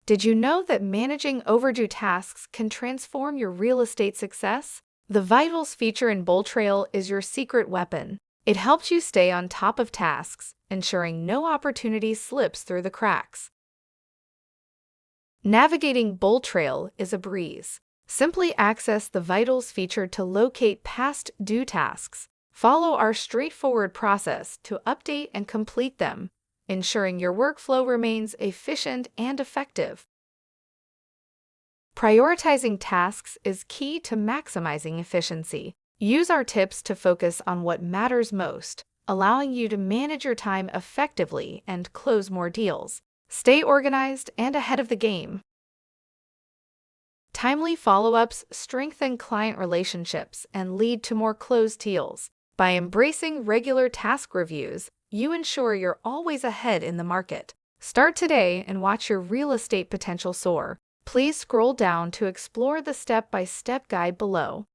Did you know that managing overdue tasks can transform your real estate success? The Vitals feature in BoldTrail is your secret weapon. It helps you stay on top of tasks, ensuring no opportunity slips through the cracks. Navigating BoldTrail is a breeze. Simply access the Vitals feature to locate past due tasks. Follow our straightforward process to update and complete them, ensuring your workflow remains efficient and effective. Prioritizing tasks is key to maximizing efficiency. Use our tips to focus on what matters most, allowing you to manage your time effectively and close more deals. Stay organized and ahead of the game. Timely follow-ups strengthen client relationships and lead to more closed deals. By embracing regular task reviews, you ensure you're always ahead in the market. Start today and watch your real estate potential soar. Please scroll down to explore the step-by-step guide below.